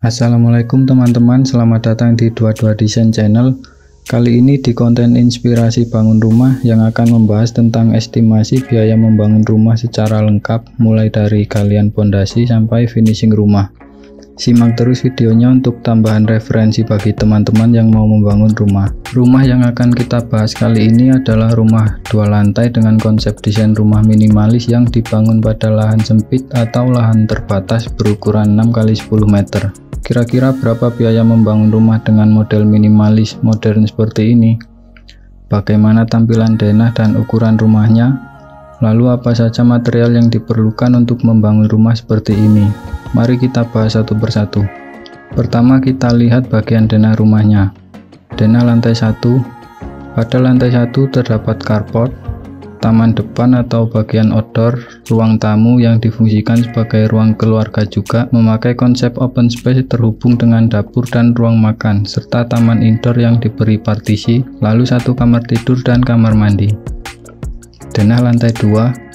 Assalamualaikum teman-teman, selamat datang di 22 Design Channel. Kali ini di konten inspirasi bangun rumah yang akan membahas tentang estimasi biaya membangun rumah secara lengkap, mulai dari galian pondasi sampai finishing rumah. Simak terus videonya untuk tambahan referensi bagi teman-teman yang mau membangun rumah. Rumah yang akan kita bahas kali ini adalah rumah 2 lantai dengan konsep desain rumah minimalis yang dibangun pada lahan sempit atau lahan terbatas berukuran 6x10 meter. Kira-kira berapa biaya membangun rumah dengan model minimalis modern seperti ini? Bagaimana tampilan denah dan ukuran rumahnya? Lalu apa saja material yang diperlukan untuk membangun rumah seperti ini? Mari kita bahas satu persatu. Pertama kita lihat bagian denah rumahnya. Denah lantai 1. Pada lantai 1 terdapat carport, taman depan atau bagian outdoor, ruang tamu yang difungsikan sebagai ruang keluarga juga, memakai konsep open space terhubung dengan dapur dan ruang makan, serta taman indoor yang diberi partisi, lalu satu kamar tidur dan kamar mandi. Denah lantai 2.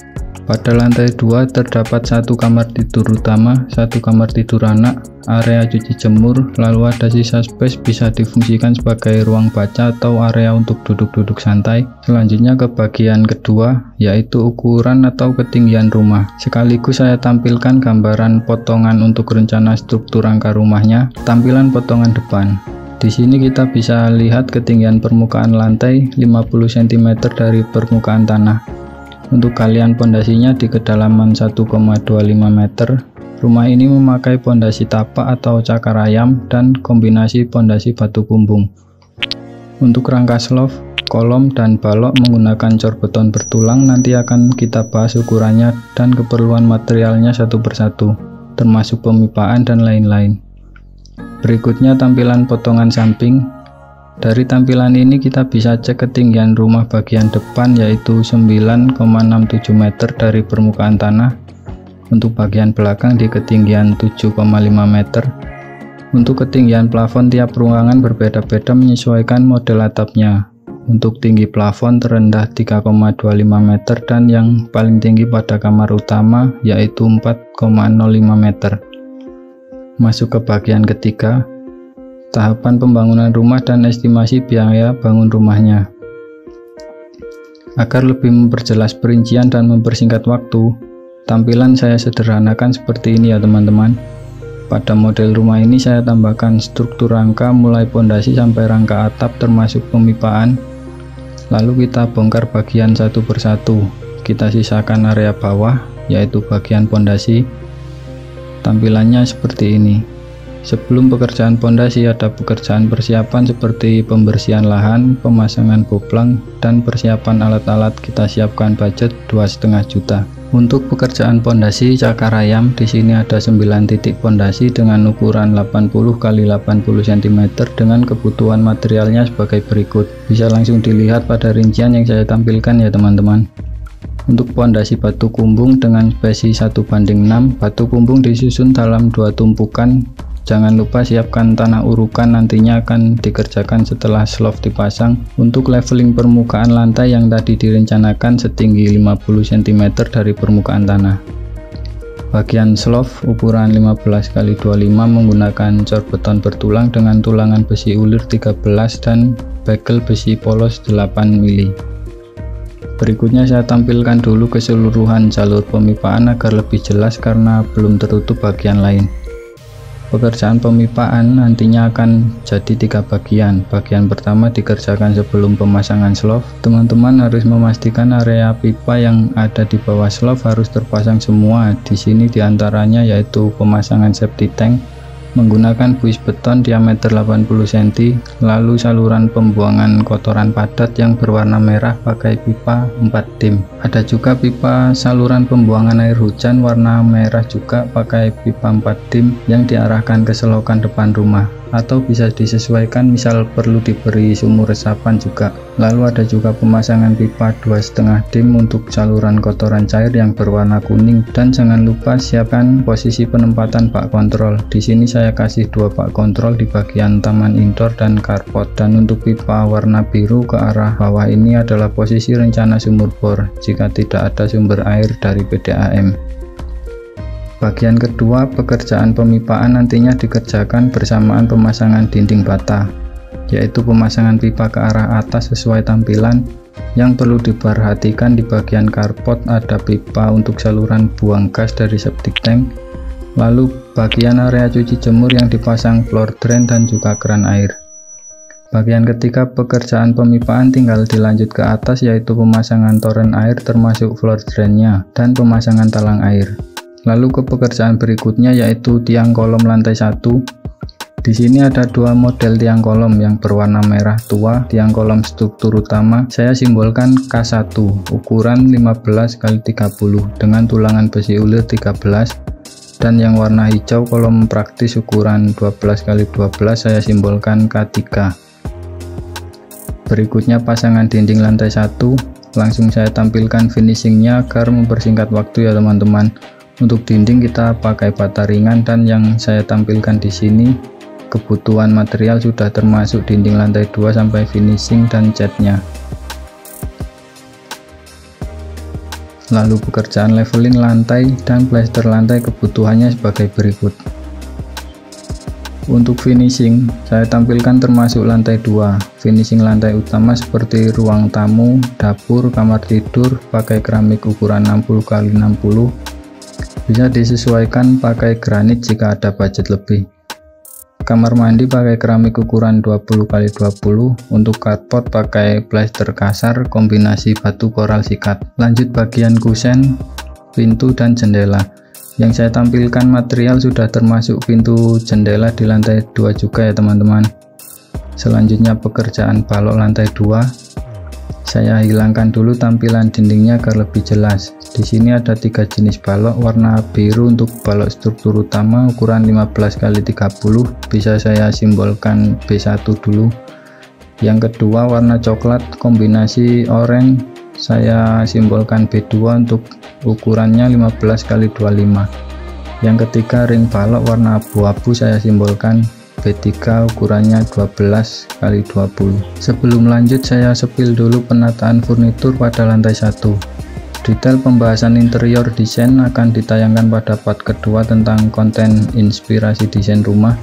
Pada lantai 2 terdapat satu kamar tidur utama, satu kamar tidur anak, area cuci jemur, lalu ada sisa space bisa difungsikan sebagai ruang baca atau area untuk duduk-duduk santai. Selanjutnya ke bagian kedua, yaitu ukuran atau ketinggian rumah. Sekaligus saya tampilkan gambaran potongan untuk rencana struktur rangka rumahnya, tampilan potongan depan. Di sini kita bisa lihat ketinggian permukaan lantai 50 cm dari permukaan tanah. Untuk galian pondasinya di kedalaman 1,25 meter. Rumah ini memakai pondasi tapak atau cakar ayam dan kombinasi pondasi batu kumbung. Untuk rangka slope, kolom, dan balok menggunakan cor beton bertulang. Nanti akan kita bahas ukurannya dan keperluan materialnya satu persatu, termasuk pemipaan dan lain-lain. Berikutnya tampilan potongan samping. Dari tampilan ini kita bisa cek ketinggian rumah bagian depan, yaitu 9,67 meter dari permukaan tanah. Untuk bagian belakang di ketinggian 7,5 meter. Untuk ketinggian plafon tiap ruangan berbeda-beda menyesuaikan model atapnya. Untuk tinggi plafon terendah 3,25 meter dan yang paling tinggi pada kamar utama yaitu 4,05 meter. Masuk ke bagian ketiga, tahapan pembangunan rumah dan estimasi biaya bangun rumahnya. Agar lebih memperjelas perincian dan mempersingkat waktu, tampilan saya sederhanakan seperti ini ya teman-teman. Pada model rumah ini saya tambahkan struktur rangka mulai pondasi sampai rangka atap termasuk pemipaan. Lalu kita bongkar bagian satu persatu. Kita sisakan area bawah yaitu bagian pondasi. Tampilannya seperti ini. Sebelum pekerjaan pondasi ada pekerjaan persiapan seperti pembersihan lahan, pemasangan boplang, dan persiapan alat-alat. Kita siapkan budget 2,5 juta. Untuk pekerjaan pondasi cakar ayam, di sini ada 9 titik pondasi dengan ukuran 80 x 80 cm dengan kebutuhan materialnya sebagai berikut. Bisa langsung dilihat pada rincian yang saya tampilkan ya teman-teman. Untuk pondasi batu kumbung dengan spesi 1:6, batu kumbung disusun dalam 2 tumpukan. Jangan lupa siapkan tanah urukan, nantinya akan dikerjakan setelah slope dipasang. Untuk leveling permukaan lantai yang tadi direncanakan setinggi 50 cm dari permukaan tanah. Bagian slope ukuran 15 x 25 menggunakan cor beton bertulang dengan tulangan besi ulir 13 dan bagel besi polos 8 mili. Berikutnya saya tampilkan dulu keseluruhan jalur pemipaan agar lebih jelas karena belum tertutup bagian lain. Pekerjaan pemipaan nantinya akan jadi 3 bagian. Bagian pertama dikerjakan sebelum pemasangan slope. Teman-teman harus memastikan area pipa yang ada di bawah slope harus terpasang semua. Di sini diantaranya yaitu pemasangan septic tank menggunakan buis beton diameter 80 cm, lalu saluran pembuangan kotoran padat yang berwarna merah pakai pipa 4 dim. Ada juga pipa saluran pembuangan air hujan warna merah juga pakai pipa 4 dim yang diarahkan ke selokan depan rumah, atau bisa disesuaikan misal perlu diberi sumur resapan juga. Lalu ada juga pemasangan pipa 2,5 dim untuk saluran kotoran cair yang berwarna kuning, dan jangan lupa siapkan posisi penempatan bak kontrol. Di sini saya kasih 2 bak kontrol di bagian taman indoor dan carport, dan untuk pipa warna biru ke arah bawah ini adalah posisi rencana sumur bor jika tidak ada sumber air dari PDAM. Bagian kedua, pekerjaan pemipaan nantinya dikerjakan bersamaan pemasangan dinding bata, yaitu pemasangan pipa ke arah atas sesuai tampilan. Yang perlu diperhatikan, di bagian carport ada pipa untuk saluran buang gas dari septic tank, lalu bagian area cuci jemur yang dipasang floor drain dan juga keran air. Bagian ketiga, pekerjaan pemipaan tinggal dilanjut ke atas, yaitu pemasangan toren air termasuk floor drainnya dan pemasangan talang air. Lalu ke pekerjaan berikutnya, yaitu tiang kolom lantai 1. Di sini ada dua model tiang kolom yang berwarna merah tua. Tiang kolom struktur utama saya simbolkan K1 ukuran 15x30 dengan tulangan besi ulir 13, dan yang warna hijau kolom praktis ukuran 12x12 saya simbolkan K3. Berikutnya pasangan dinding lantai 1, langsung saya tampilkan finishingnya agar mempersingkat waktu ya teman-teman. Untuk dinding kita pakai bata ringan, dan yang saya tampilkan di sini kebutuhan material sudah termasuk dinding lantai 2 sampai finishing dan catnya. Lalu pekerjaan leveling lantai dan plester lantai kebutuhannya sebagai berikut. Untuk finishing saya tampilkan termasuk lantai 2. Finishing lantai utama seperti ruang tamu, dapur, kamar tidur pakai keramik ukuran 60x60. Bisa disesuaikan pakai granit jika ada budget lebih. Kamar mandi pakai keramik ukuran 20x20. Untuk carport pakai plester kasar kombinasi batu koral sikat. Lanjut bagian kusen, pintu dan jendela. Yang saya tampilkan material sudah termasuk pintu jendela di lantai 2 juga ya teman-teman. Selanjutnya pekerjaan balok lantai 2. Saya hilangkan dulu tampilan dindingnya agar lebih jelas. Di sini ada 3 jenis balok. Warna biru untuk balok struktur utama ukuran 15x30, bisa saya simbolkan B1 dulu. Yang kedua warna coklat kombinasi oranye, saya simbolkan B2 untuk ukurannya 15x25. Yang ketiga ring balok warna abu-abu, saya simbolkan B3 ukurannya 12x20. Sebelum lanjut saya sepil dulu penataan furnitur pada lantai 1. Detail pembahasan interior desain akan ditayangkan pada part kedua tentang konten inspirasi desain rumah.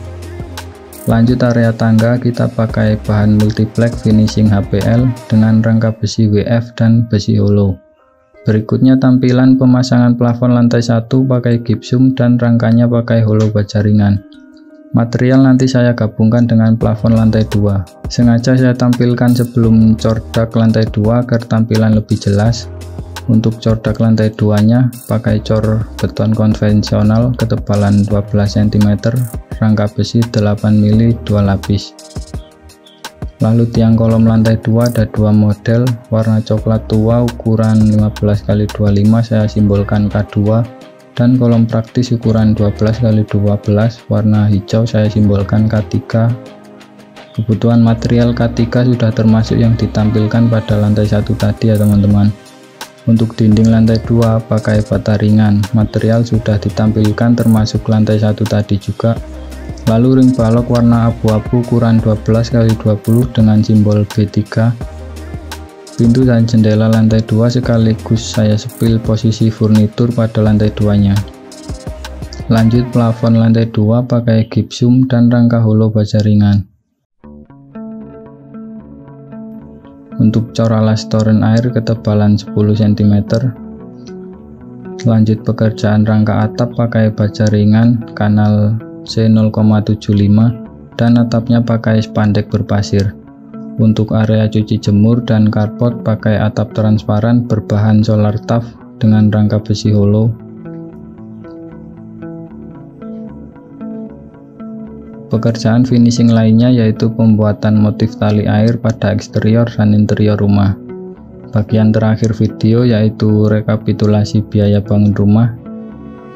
Lanjut area tangga, kita pakai bahan multiplex finishing HPL dengan rangka besi WF dan besi hollow. Berikutnya tampilan pemasangan plafon lantai 1 pakai gypsum dan rangkanya pakai hollow baja ringan. Material nanti saya gabungkan dengan plafon lantai 2. Sengaja saya tampilkan sebelum cordak lantai 2 agar tampilan lebih jelas. Untuk cordak lantai 2 nya pakai cor beton konvensional ketebalan 12 cm, rangka besi 8 mili 2 lapis. Lalu tiang kolom lantai 2 ada dua model, warna coklat tua ukuran 15x25 saya simbolkan K2, dan kolom praktis ukuran 12x12 warna hijau saya simbolkan K3. Kebutuhan material K3 sudah termasuk yang ditampilkan pada lantai 1 tadi ya teman-teman. Untuk dinding lantai 2 pakai bata ringan, material sudah ditampilkan termasuk lantai 1 tadi juga. Lalu ring balok warna abu-abu ukuran 12x20 dengan simbol B3. Pintu dan jendela lantai 2 sekaligus saya sepil posisi furnitur pada lantai 2 nya. Lanjut plafon lantai 2 pakai gypsum dan rangka hollow baja ringan. Untuk cor alas toren air ketebalan 10 cm. Lanjut pekerjaan rangka atap pakai baja ringan kanal C0,75 dan atapnya pakai spandek berpasir. Untuk area cuci jemur dan carport pakai atap transparan berbahan solar tuf dengan rangka besi hollow. Pekerjaan finishing lainnya yaitu pembuatan motif tali air pada eksterior dan interior rumah. Bagian terakhir video yaitu rekapitulasi biaya bangun rumah.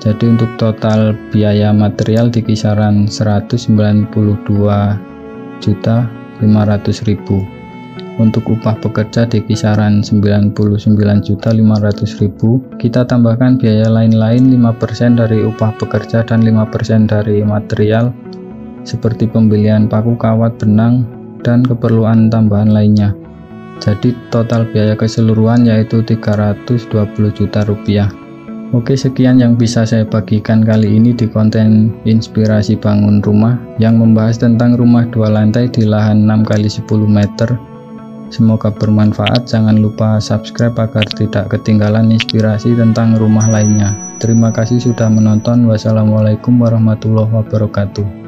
Jadi untuk total biaya material di kisaran 192.500.000. Untuk upah pekerja di kisaran 99.500.000. Kita tambahkan biaya lain-lain 5% dari upah pekerja dan 5% dari material seperti pembelian paku kawat, benang, dan keperluan tambahan lainnya. Jadi total biaya keseluruhan yaitu 320 juta rupiah. Oke, sekian yang bisa saya bagikan kali ini di konten inspirasi bangun rumah yang membahas tentang rumah 2 lantai di lahan 6x10 meter. Semoga bermanfaat. Jangan lupa subscribe agar tidak ketinggalan inspirasi tentang rumah lainnya. Terima kasih sudah menonton. Wassalamualaikum warahmatullahi wabarakatuh.